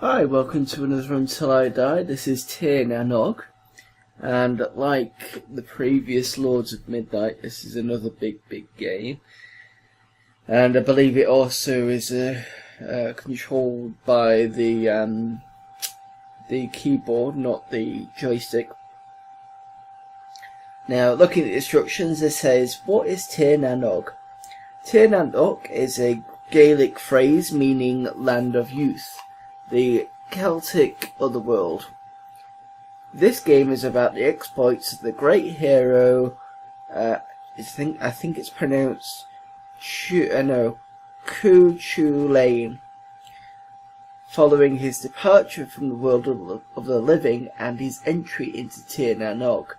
Hi, welcome to another Until I Die. This is Tir Na Nog, and like the previous Lords of Midnight, this is another big game. And I believe it also is controlled by the keyboard, not the joystick. Now, looking at the instructions, it says, "What is Tir Na Nog?" Tir Na Nog is a Gaelic phrase meaning land of youth, the Celtic otherworld. This game is about the exploits of the great hero. I think it's pronounced Cu Lane, following his departure from the world of the living and his entry into Tir Na Nog.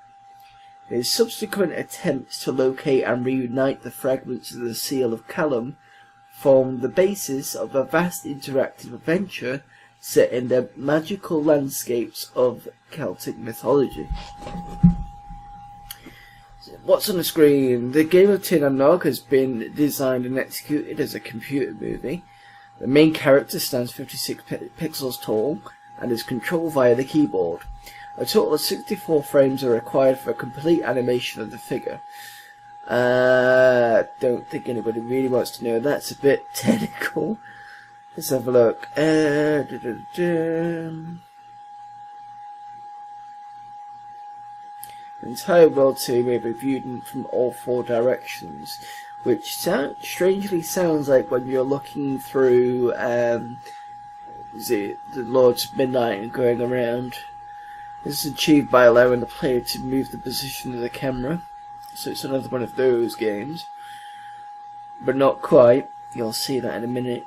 His subsequent attempts to locate and reunite the fragments of the Seal of Callum form the basis of a vast interactive adventure set in the magical landscapes of Celtic mythology. What's on the screen? The game of Tir Na Nog has been designed and executed as a computer movie. The main character stands 56 pixels tall and is controlled via the keyboard. A total of 64 frames are required for a complete animation of the figure. Don't think anybody really wants to know. That's a bit technical. Let's have a look. The entire world too may be viewed from all four directions, which strangely sounds like when you're looking through the Lords of Midnight and going around. This is achieved by allowing the player to move the position of the camera, so it's another one of those games, but not quite. You'll see that in a minute.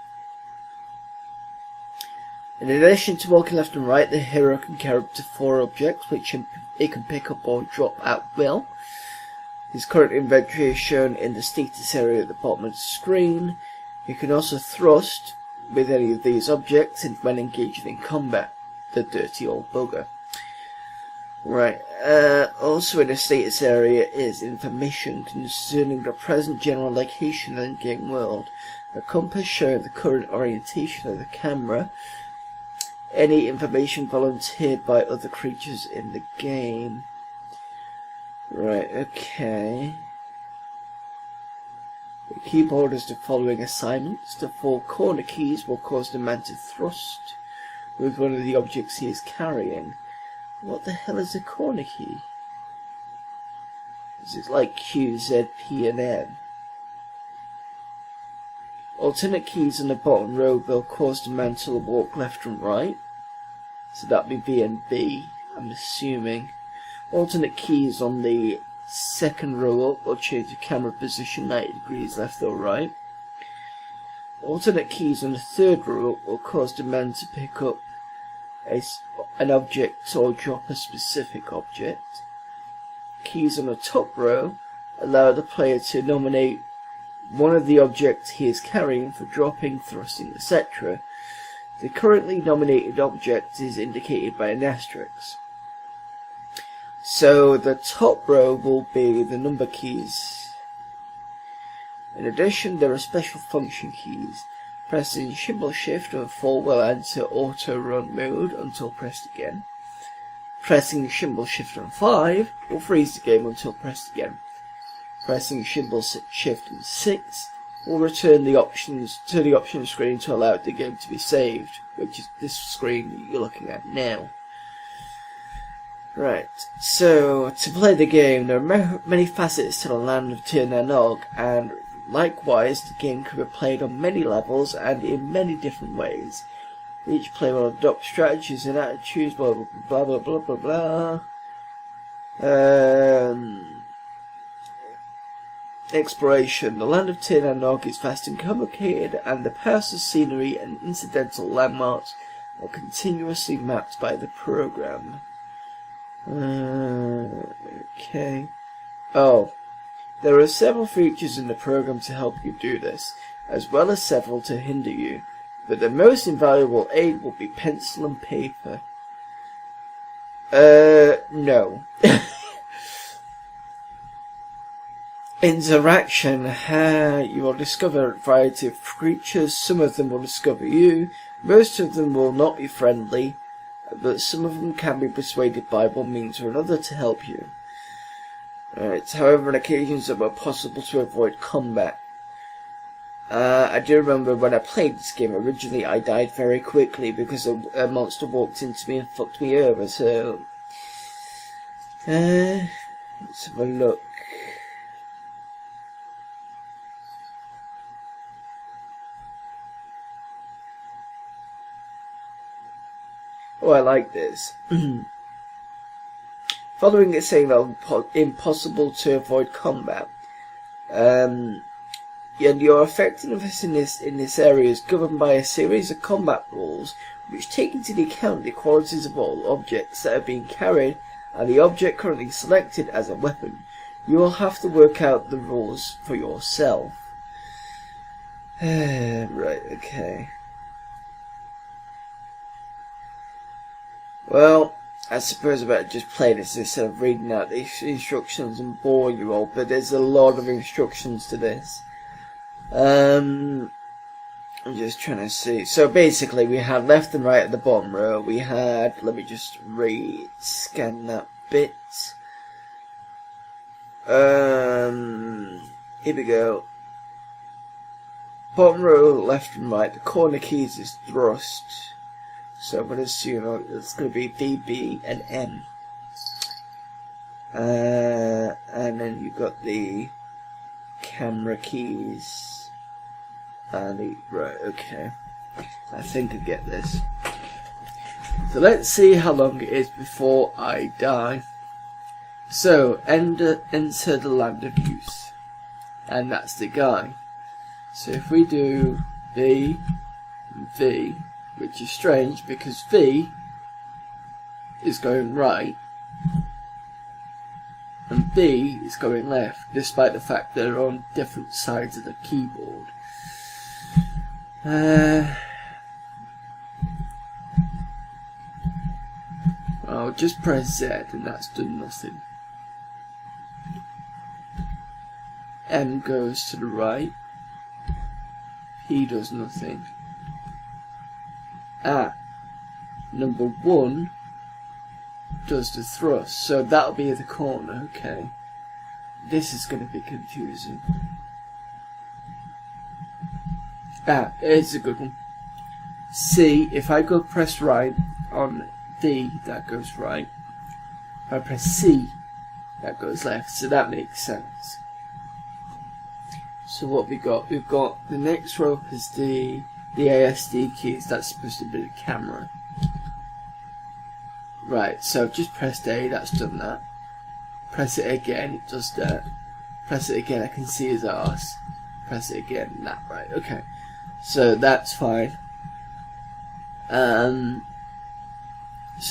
In addition to walking left and right, the hero can carry up to 4 objects, which it can pick up or drop at will. His current inventory is shown in the status area at the bottom of the screen. He can also thrust with any of these objects when engaging in combat. The dirty old bugger. Right, also in the status area is information concerning the present general location of the game world. A compass showing the current orientation of the camera. Any information volunteered by other creatures in the game. Right, okay. The keyboard has the following assignments. The 4 corner keys will cause the man to thrust with one of the objects he is carrying. What the hell is a corner key? Is it like Q, Z, P, and M? Alternate keys on the bottom row will cause the man to walk left and right. So that'd be B and B, I'm assuming. Alternate keys on the second row up will change the camera position 90 degrees left or right. Alternate keys on the third row up will cause the man to pick up an object or drop a specific object. Keys on the top row allow the player to nominate one of the objects he is carrying for dropping, thrusting, etc. The currently nominated object is indicated by an asterisk. So the top row will be the number keys. In addition, there are special function keys. Pressing Shift and 4 will enter auto run mode until pressed again. Pressing Shift and 5 will freeze the game until pressed again. Pressing Shift and 6 will return the options to the options screen to allow the game to be saved, which is this screen that you're looking at now. Right, so to play the game, there are many facets to the land of Tir Na Nog, and likewise, the game can be played on many levels and in many different ways. Each player will adopt strategies and attitudes, blah blah blah blah blah blah. Exploration. The land of Tir Na Nog is vast and complicated, and the past of scenery and incidental landmarks are continuously mapped by the program. Okay. Oh. There are several features in the program to help you do this, as well as several to hinder you, but the most invaluable aid will be pencil and paper. No. Interaction. You will discover a variety of creatures. Some of them will discover you, Most of them will not be friendly, but some of them can be persuaded by one means or another to help you. However, on occasions it were possible to avoid combat. I do remember when I played this game originally, I died very quickly because a monster walked into me and fucked me over, so... let's have a look. Oh, I like this. Following it saying that it's impossible to avoid combat, and your effectiveness in this area is governed by a series of combat rules which take into account the qualities of all objects that are being carried and the object currently selected as a weapon. You will have to work out the rules for yourself. Right, okay. Well, I suppose I better just play this instead of reading out the instructions and boring you all, but there's a lot of instructions to this. I'm just trying to see. So basically we had left and right at the bottom row. We had, let me just scan that bit. Here we go. Bottom row, left and right. The corner keys is thrust. So I'm going to assume it's going to be V, B, and M. And then you've got the camera keys. And the, right, okay. I think I get this. So let's see how long it is before I die. So, enter the land of use. And that's the guy. So if we do V, V, which is strange because V is going right and B is going left, despite the fact that they're on different sides of the keyboard. I'll just press Z and that's done nothing. M goes to the right, P does nothing. Number 1 does the thrust, so that'll be at the corner. Okay, this is going to be confusing. It's a good one. C, if I go press right on D, that goes right. If I press C, that goes left, so that makes sense. So what we got? We've got the next row is the ASD keys. That's supposed to be the camera. Right, so I've just pressed A, that's done that. Press it again, it does that. Press it again, I can see his arse. Press it again, that, right, okay. So that's fine. So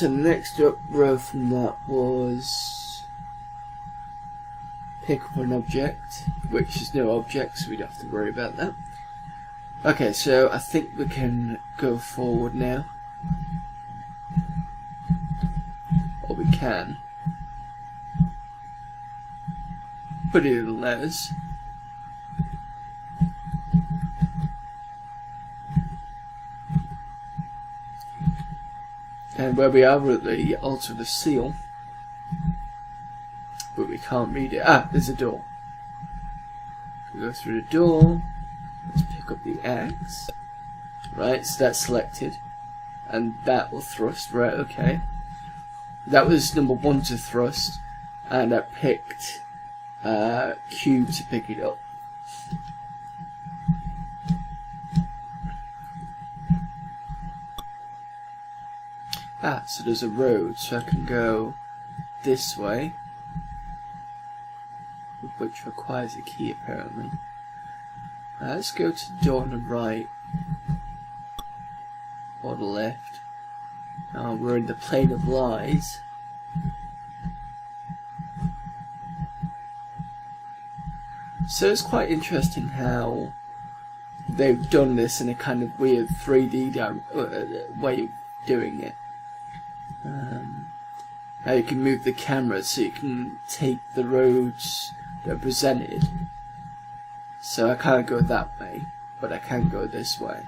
the next row from that was pick up an object, which is no object, so we don't have to worry about that. Okay, so I think we can go forward now. Or we can put it in the letters. And where we are, we're at the altar of the seal. But we can't read it. There's a door. We go through the door. Let's pick up the axe. Right, so that's selected. And that will thrust. Right, okay. That was number 1 to thrust. And I picked Q to pick it up. So there's a road, so I can go this way, which requires a key apparently. Let's go to the door on the right, or the left. We're in the plane of lies. So it's quite interesting how they've done this in a kind of weird 3D way of doing it. How you can move the camera so you can take the roads that are presented. So I can't go that way, but I can go this way.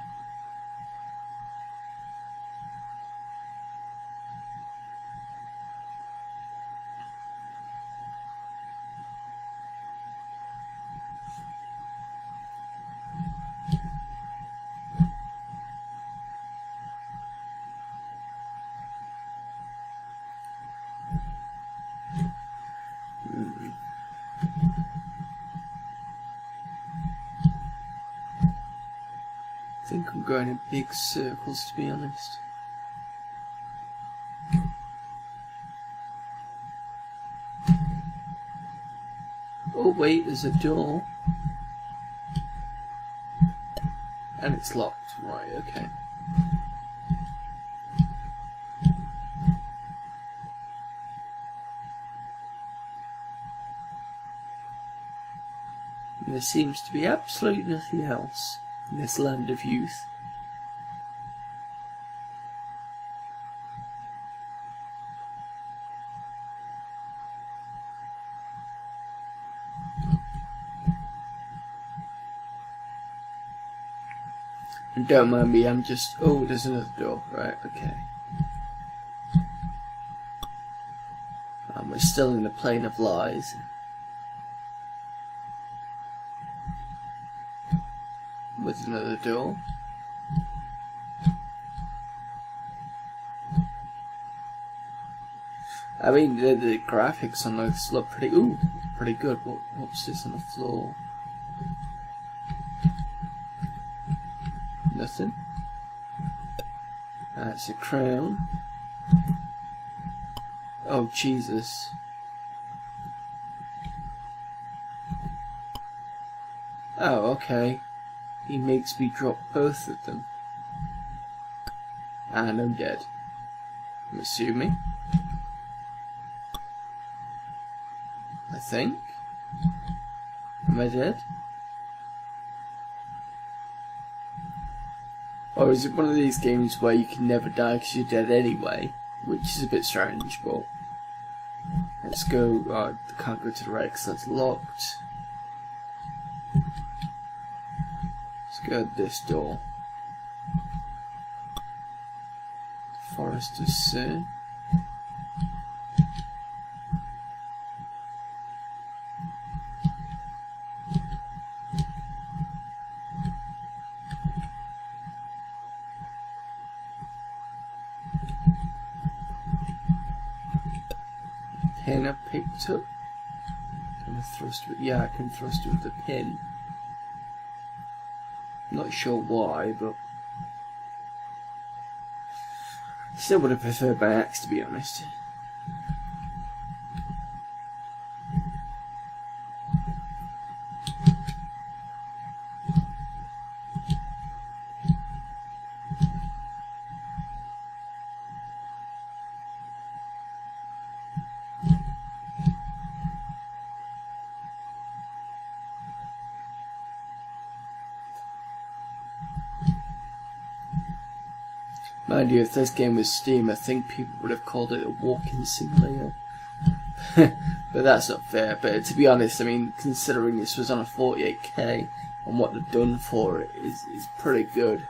think I'm going in big circles, to be honest. Oh wait, there's a door. And it's locked. Right, okay. And there seems to be absolutely nothing else in this land of youth. And don't mind me, I'm just... Oh, there's another door. Right, okay. And we're still in the plane of lies. With another door. I mean, the graphics on this look pretty... Ooh, pretty good. What's this on the floor? Nothing. That's a crown. Oh, Jesus. Oh, okay. He makes me drop both of them. And I'm dead. I'm assuming. I think. Am I dead? Or is it one of these games where you can never die because you're dead anyway? Which is a bit strange, but... Let's go... Oh, I can't go to the right because that's locked. Let's go at this door. Forester's Sin. Pin I picked up. Can I thrust with? Yeah, I can thrust with the pin. Not sure why, but still would have preferred my axe, to be honest. Mind you, if this game was Steam, I think people would have called it a walking simulator. But that's not fair. But to be honest, I mean, considering this was on a 48K and what they've done for it is pretty good.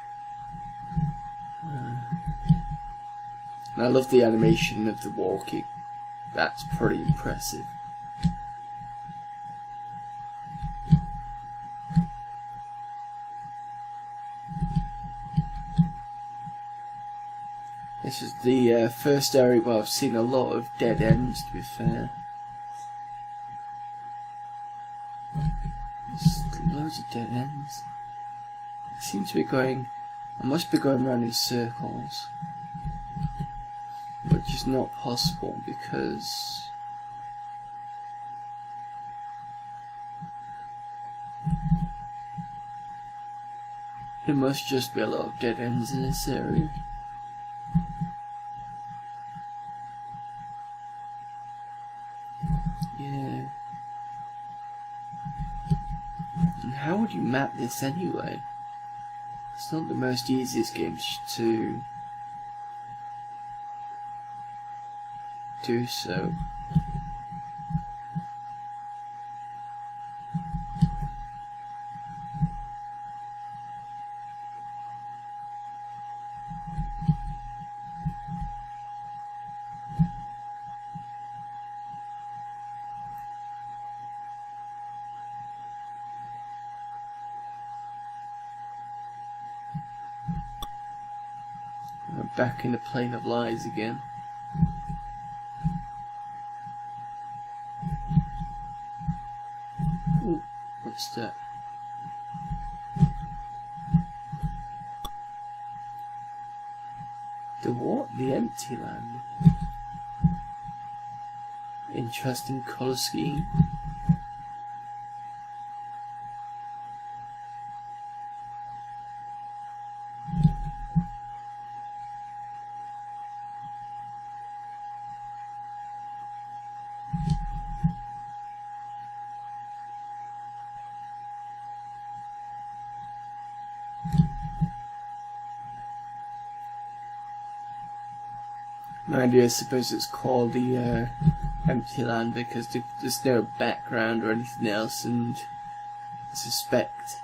And I love the animation of the walking. That's pretty impressive. This is the first area where I've seen a lot of dead ends, to be fair. There's loads of dead ends. I seem to be going... I must be going around in circles. Which is not possible because... there must just be a lot of dead ends in this area. Yeah. And how would you map this anyway? It's not the most easiest game to do so. Back in the plane of lies again. Ooh, what's that? The what? The empty land. Interesting colour scheme. My idea, I suppose it's called the empty land because there's no background or anything else, and I suspect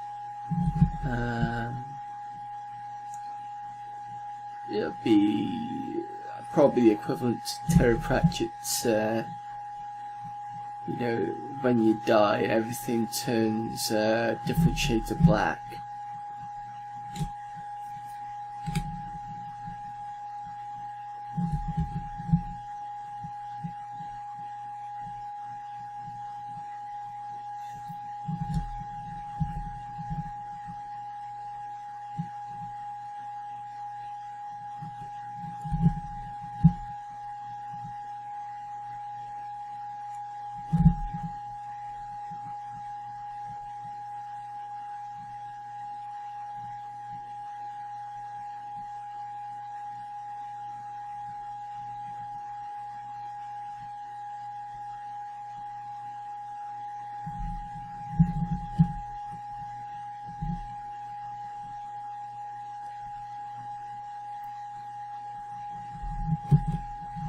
it'll be probably the equivalent to Terry Pratchett's, you know, when you die everything turns different shades of black.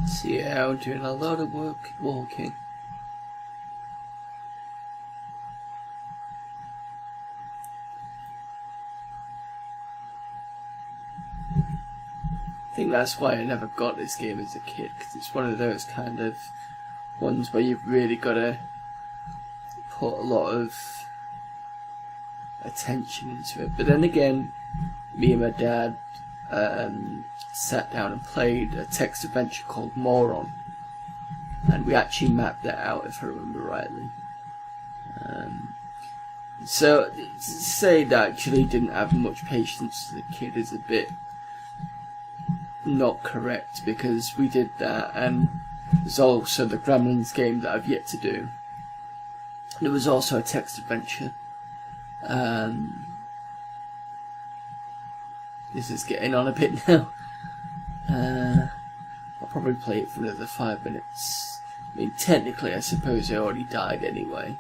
So yeah, I'm doing a lot of work walking. I think that's why I never got this game as a kid, because it's one of those kind of ones where you've really got to put a lot of attention into it. But then again, me and my dad sat down and played a text adventure called Moron, and we actually mapped that out, if I remember rightly. So to say that actually didn't have much patience as a kid is a bit not correct, because we did that, and there's also the Gremlins game that I've yet to do. There was also a text adventure. This is getting on a bit now. I'll probably play it for another 5 minutes. I mean, technically, I suppose I already died anyway.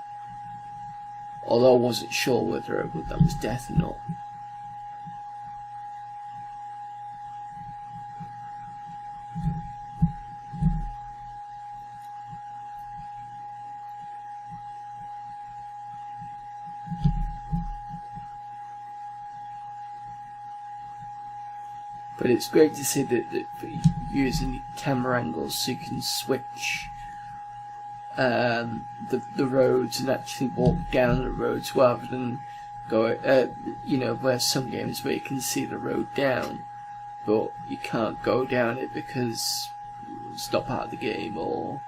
Although I wasn't sure whether that was death or not. But it's great to see that using camera angles so you can switch the roads and actually walk down the roads rather than go, you know, where some games where you can see the road down, but you can't go down it because it's not part of the game. Or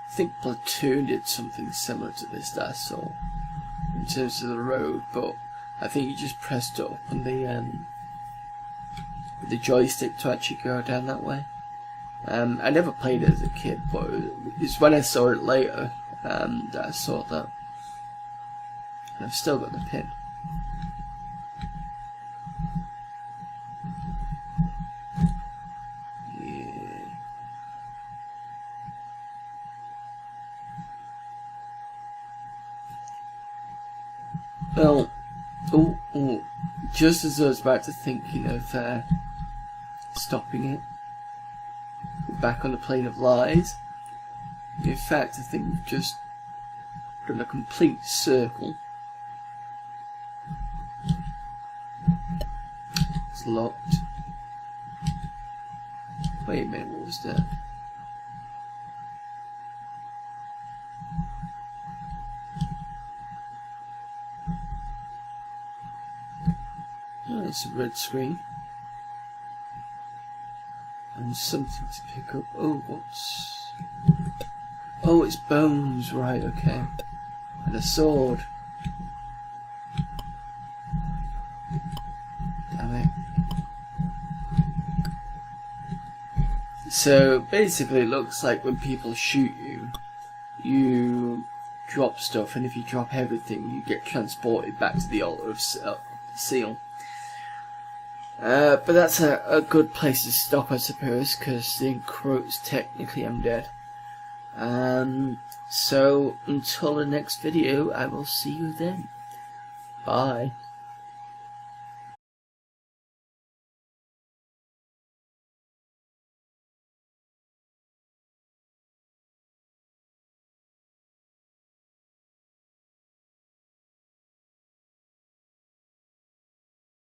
I think Platoon did something similar to this that I saw in terms of the road, but I think you just pressed it up on the joystick to actually go down that way. I never played it as a kid, but it's when I saw it later that I saw that. And I've still got the pin. Yeah. Well, just as I was about to thinking of stopping it, we're back on the plane of lies. In fact, I think we've just done a complete circle. It's locked. Wait a minute, what was that? Oh, it's a red screen. And something to pick up. Oh, what's... Oh, it's bones, right, okay. And a sword. So basically it looks like when people shoot you, you drop stuff, and if you drop everything you get transported back to the altar of Seal. But that's a good place to stop, I suppose, because the Croat's technically undead. So until the next video, I will see you then. Bye.